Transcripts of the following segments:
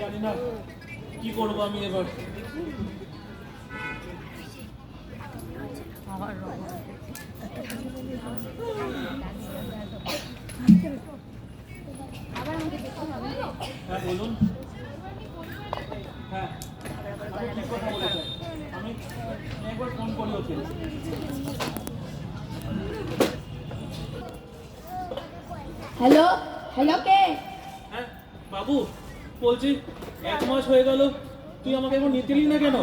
জানি না কি করবো আমি এবার। হ্যাঁ বলুন। হ্যাঁ আমি একবার ফোন করি ওকে। হ্যালো হ্যালো, কে? হ্যাঁ বাবু বলছি, 1 মাস হয়ে গেল, তুই আমাকে এখন নিতে এলি না কেন?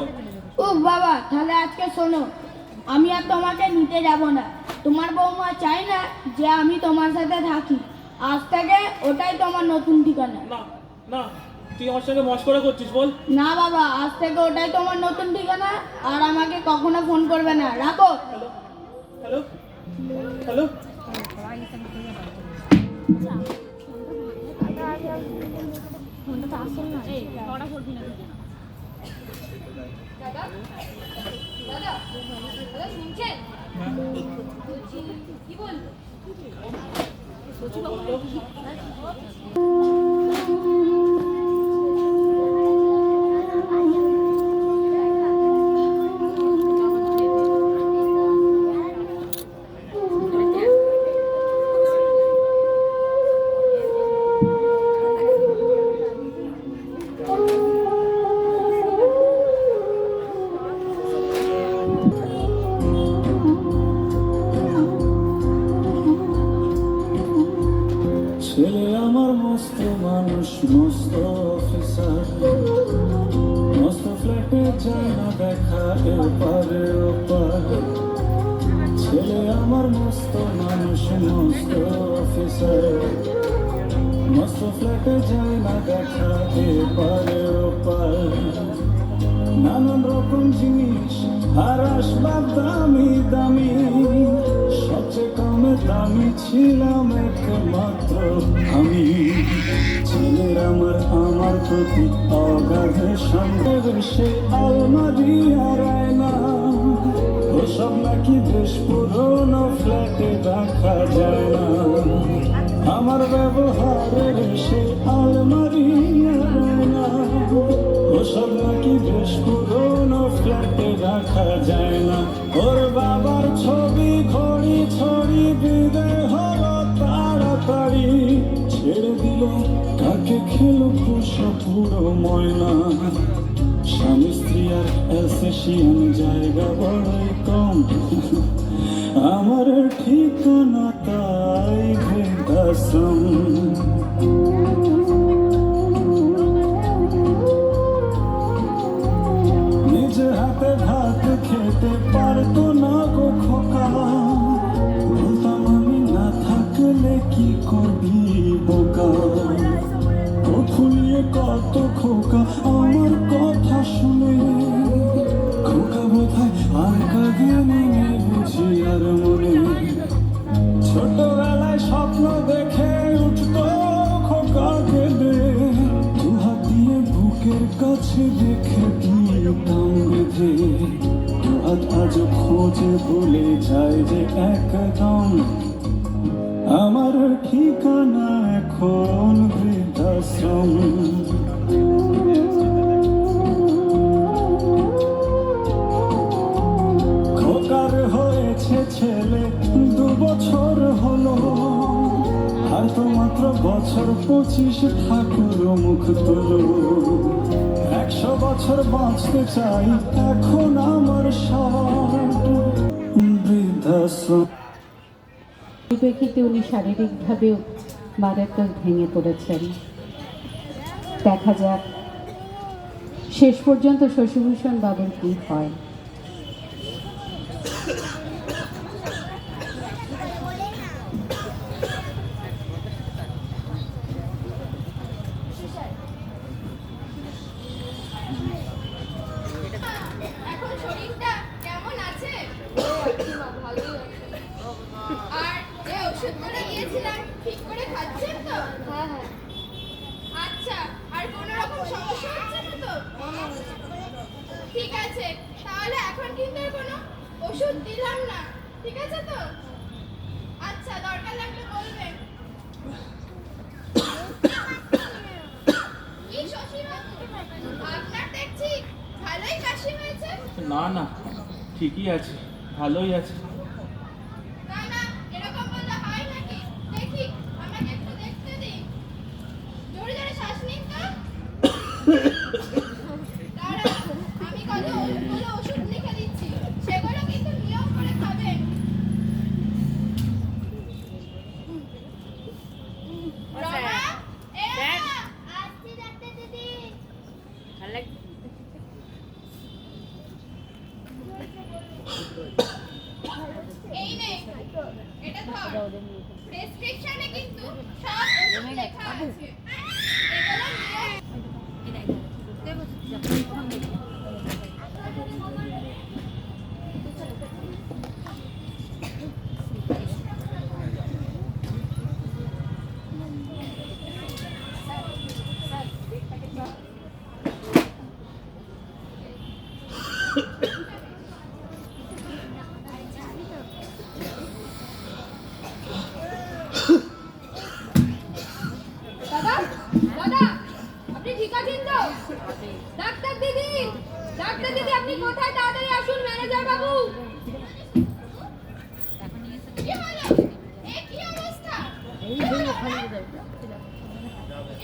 ও বাবা, তাহলে আজকে শোনো, আমি আর তোমাকে নিতে যাব না। তোমার বৌমা চাই না যে আমি তোমার সাথে থাকি। আজ থেকে ওটাই তোমার নতুন ঠিকানা। না না, তুই আমার সঙ্গে মস্করা করছিস বল। না বাবা, আজ থেকে ওটাই তোমার নতুন ঠিকানা। আর আমাকে কখনো ফোন করবে না, রাখো। Hello hello hello. দাদা দাদা দাদা শুনছেন? কি বলবো? ছেলে আমার মস্ত মানুষ, মস্ত অফিসার, মস্ত ফ্ল্যাটে যায় না দেখা এপারে ওপার। ছেলে আমার মস্ত মানুষ, মস্ত অফিসার, মস্ত ফ্ল্যাটে যায় না দেখা এপারে ওপার। নানান রকম জিনিস আর আসবাব দামি দামি, সবচেয়ে কম দামি ছিলাম একমাত্র আমি। ছেলের আমার প্রতি অগাধ সন্দেহ, সে আলমারি আর আয়না, ওসব নাকি বেশ পুরোনো ফ্ল্যাটে দেখা যায় না। আমার ব্যবহারের সে আলমারি আর আয়না, ওসব নাকি বেশ পুরোনো ফ্ল্যাটে রাখা যায় না। ওর বাবার ছবি ঘড়ি ছড়ি বিদায় হলো তাড়াতাড়ি, ছেড়ে দিল কাকে খেলো পোষা পুরো ময়না। স্বামী স্ত্রী আর অ্যাসোসিয়েশন জায়গা বড়ই কম, আমার ঠিকানা তাই বৃদ্ধাশ্রম। নিজে হাতে ভাত খেতে পারতো না গো খোকা, বলতাম আমি না থাকলে কি করবি বোকা। ও ফুলিয়ে কত খোকা আমার কথা শুনে, খোকা বোধহয় আর কাঁদিয়ে বুঝি আর মনে। ছোটবেলায় স্বপ্ন দেখে উঠতো খোকা কেঁদে, দু হাত দিয়ে বুকের কাছে দেখে দিতাম বেঁধে। দু হাত আজ খোঁজে ভুলে যায় যে একদম, আমার ঠিকানা এখন বৃদ্ধাশ্রম। খোকার হয়েছে ছেলে 2 বছর হলো, আর তো মাত্র বছর 25 ঠাকুর মুখ তোলো। 100 বছর বাঁচতে চাই এখন আমার শর্ট বৃদ্ধাশ্রম। পরিপ্রেক্ষিতে উনি শারীরিকভাবেও মারাত্মক ভেঙে পড়েছেন। দেখা যাক শেষ পর্যন্ত শশীভূষণ বাবুর কি হয়। এখন শরীরটা কেমন আছে? আর যে ওষুধগুলো দিয়েছিলাম ঠিক করে খাচ্ছেন তো? হ্যাঁ হ্যাঁ। আচ্ছা, আর কোনো রকম সমস্যা হচ্ছে না তো? ঠিক আছে, তাহলে এখন কিন্তু আর কোনো ওষুধ দিলাম না। ঠিক আছে তো? আচ্ছা, দরকার লাগলে বলবেন। কি শশীবাবু, আপনার দেখছি ভালোই কাশি হয়েছে। না না, ঠিকই আছে, ভালোই আছে। না না, এরকম বললে হয় নাকি? দেখি, আমাকে একটু দেখতে দিন। জোরে জোরে শ্বাস নিন তো। দাঁড়ান, আমি কতগুলো ওষুধ লিখে দিচ্ছি, সেগুলো কিন্তু নিয়ম করে খাবেন। রমা, এ রমা, আসছি ডাক্তার দিদি। এই নে, এটা ধর। প্রেসক্রিপশনে কিন্তু সব ওষুধ লেখা আছে। এগুলো নিয়ে দাদা, দাদা, আপনি ঠিক আছেন তো? ডাক্তার দিদি, ডাক্তার দিদি, আপনি কোথায়? তাড়াতাড়ি আসুন, ম্যানেজার বাবু। কি হলো? এ কি অবস্থা?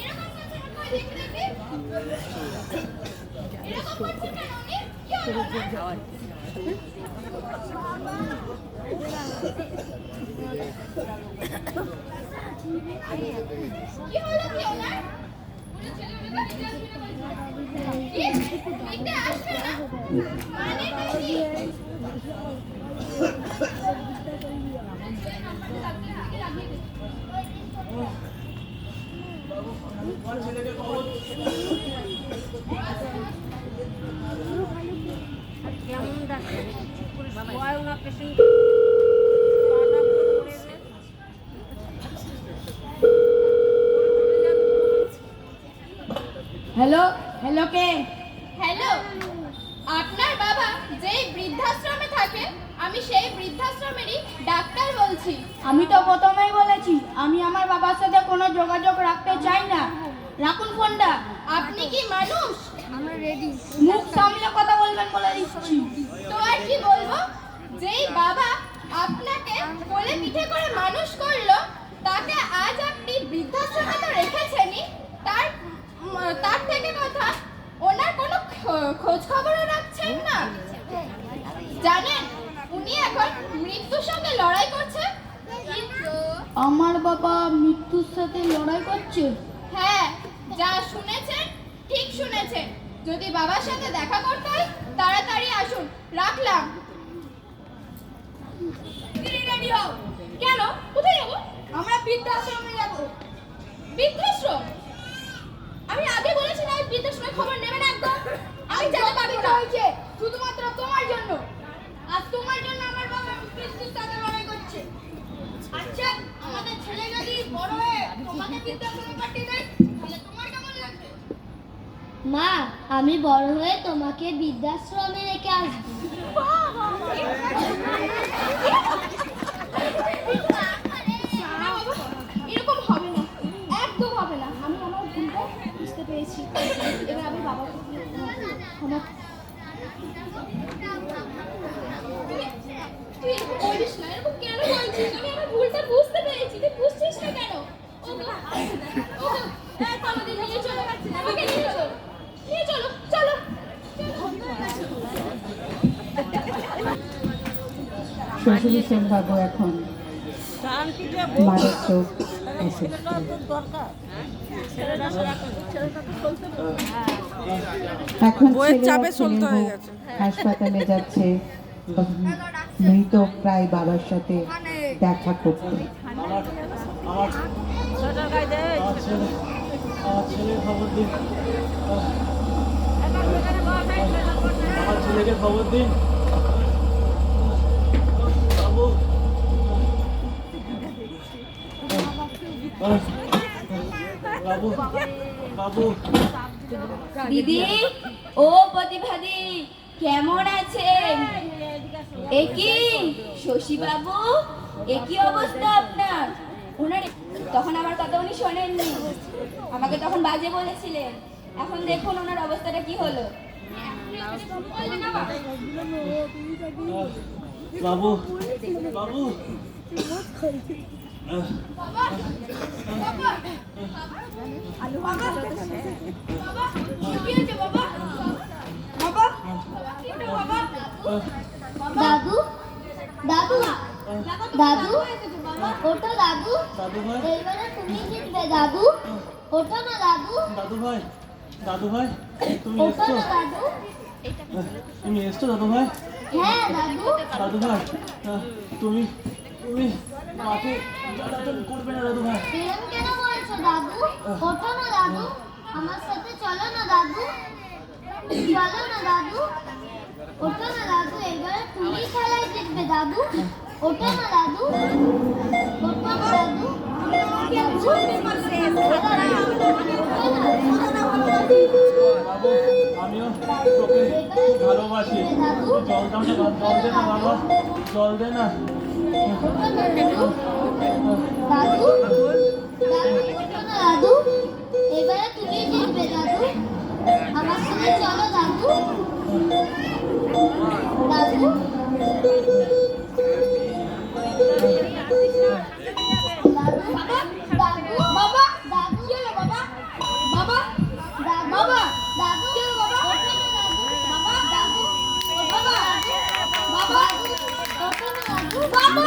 এরকম করছে না, কই দেখি দেখি। এরকম করছে কেন উনি? কি হলো ওনার? কি হলো কি ওনার? উনি ছেলেমেয়েদের নিতে আসবে না বলছে। কি? নিতে আসবে না? মানেটা কি? তোমার ছেলেকে খবর হ্যালো, হ্যালো, কে? হ্যালো, আপনার বাবা যেই বৃদ্ধাশ্রমে থাকে, আমি সেই বৃদ্ধাশ্রমেরই ডাক্তার বলছি। আমি তো প্রথমেই বলেছি আমি আমার বাবার সাথে কোনো যোগাযোগ রাখতে চাই না। রাখুন ফোনটা। আপনি কি মানুষ? মুখ সামলে কথা বলবেন বলে দিচ্ছি। তো আর কি বলবো? যেই বাবা আপনাকে কোলে পিঠে করে মানুষ করলো, তাকে আজ আপনি বৃদ্ধাশ্রমে তো রেখেছেনই, তার থেকে কথা, ওনার কোনো খোঁজ খবরও রাখছেন না। জানেন, উনি এখন মৃত্যুর সঙ্গে লড়াই করছে। আমার বাবা মৃত্যুর সাথে লড়াই করছে? হ্যাঁ, যা শুনেছেন ঠিক শুনেছেন। যদি বাবার সাথে দেখা করতে হয়, তাড়াতাড়ি আসুন। রাখলাম। রেডি হও। কেন? কোথায় যাবো? আমরা বৃদ্ধাশ্রমে যাবো। বৃদ্ধাশ্রম? আমি আগে বলেছি না, ওই বৃদ্ধাশ্রমের খবর নেবেন একদম। আমি যেতে পারবো না। হয়েছে শুধুমাত্র তোমার জন্য। আজ তোমার জন্য আমার বাবা মৃত্যুর সাথে লড়াই করছে। আচ্ছা, আমাদের ছেলে যদি বড় হয়ে তোমাকে বৃদ্ধাশ্রমে পাঠিয়ে দেয়, তাহলে তোমার কেমন লাগবে? মা, আমি বড় হয়ে তোমাকে বৃদ্ধাশ্রমে রেখে আসবো। এরকম হবে না, একদম হবে না। আমি আমার ভুলটা বুঝতে পেরেছি। এবার আমি বাবাকে ক্ষমা। তুই এরকম বলিস না, এরকম কেন বলছিস? আমি আমার ভুলটা বুঝতে পেরেছি, তুই বুঝছিস না কেন? ওগো, ওগো, চলো দিদি, নিয়ে চলো, আমাকে নিয়ে চলো, নিয়ে চলো, চলো। শশীভূষণ বাবু এখন মারাত্মক অসুস্থ। এখন ছেলেরা হাসপাতালে যাচ্ছে মৃত প্রায় বাবার সাথে দেখা করতে। আমার আমার ছেলের খবর দিন। আমার ছেলেকে খবর দিন বাবু। বাবু, বাবু। দিদি, ও প্রতিভাদি, কেমন আছেন? এ কি শশী বাবু, এ কি অবস্থা আপনার? ওনার তখন আমার কথা উনি শোনেননি, আমাকে তখন বাজে বলেছিলেন। এখন দেখুন ওনার অবস্থাটা কি হলো। বাবু বাবু কি হয়েছে বাবা? বাবা কি হলো বাবা? দাদু দাদু দাদু ওঠো দাদু, দাদু ভাই এইবারে তুমি জিতবে দাদু। ওঠো না দাদু, দাদু ভাই দাদু ভাই তুমি ওঠো এসছো? না দাদু। তুমি এসছো দাদু ভাই? হ্যাঁ দাদু। দাদু ভাই তুমি তুমি মাকে জ্বালাতন করবে না দাদু ভাই। এরম কেন বলছো দাদু? ওঠো না দাদু, আমার সাথে চলো না দাদু, চলো না দাদু। ওঠো না দাদু, এবারে তুমি খেলায় জিতবে দাদু। ওঠো না দাদু, ওঠো না দাদু। বাবু আমিও তোকে খুব ভালোবাসি। জল দাও না, জল দে না বাবা, জল দে না। দাদু দাদু, ওঠো না দাদু, এবারে তুমি জিতবে দাদু। আমার সাথে চলো দাদু, দাদু। বাবা দাদু কি হলো বাবা? বাবা বাবা দাদু কি হলো বাবা? ওঠো না দাদু, বাবা দাদু ওঠো না দাদু, বাবা ওঠো না দাদু। বাবা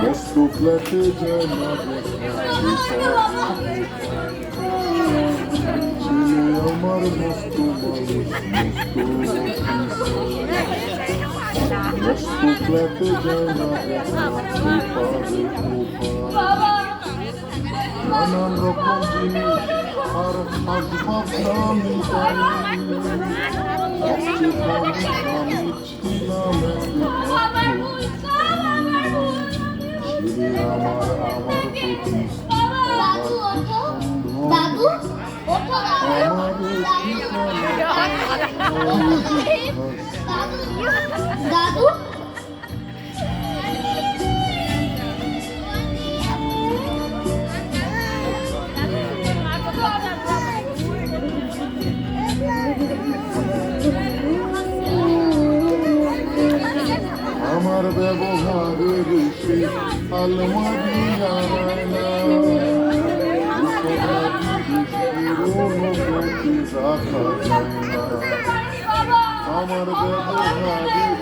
মস্ত ফ্ল্যাটে যায় না ছেলে আমার মস্ত মানুষ মস্ত ফ্ল্যাটে যায় না নানান রকম জিনিস আর আসবাব দামি আমি ছিলাম আমার প্রতি দাদু ওঠো, দাদু ওঠো দাদু, দাদু। আমার ব্যবহারের সে আলমারি জানায় না অনুমতি রাখা যায় না আমার ব্যবহারের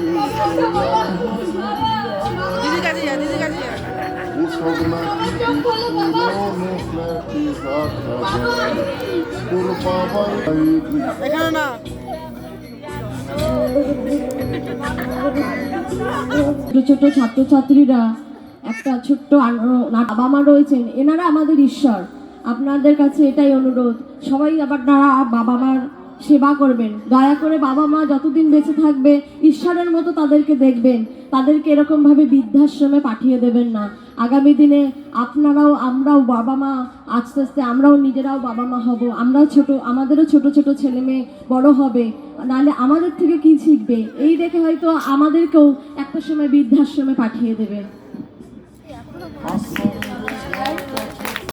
ওসব নাকি পুরোনো ফ্ল্যাটে রাখা যায় তোর বাবার ছোট ছোট ছাত্রছাত্রীরা একটা ছোট্ট বাবা মা রয়েছেন, এনারা আমাদের ঈশ্বর। আপনাদের কাছে এটাই অনুরোধ, সবাই আপনারা বাবা মার সেবা করবেন, দয়া করে বাবা মা যতদিন বেঁচে থাকবে ঈশ্বরের মতো তাদেরকে দেখবেন, তাদেরকে এরকমভাবে বৃদ্ধাশ্রমে পাঠিয়ে দেবেন না। আগামী দিনে আপনারাও আমরাও বাবা মা, আস্তে আস্তে আমরাও নিজেরাও বাবা মা হব, আমরাও আমাদেরও ছোট ছোট ছেলে মেয়ে বড় হবে, নাহলে আমাদের থেকে কি শিখবে? এই দেখে হয়তো আমাদেরকেও একটা সময় বৃদ্ধাশ্রমে পাঠিয়ে দেবে। আশ্রয়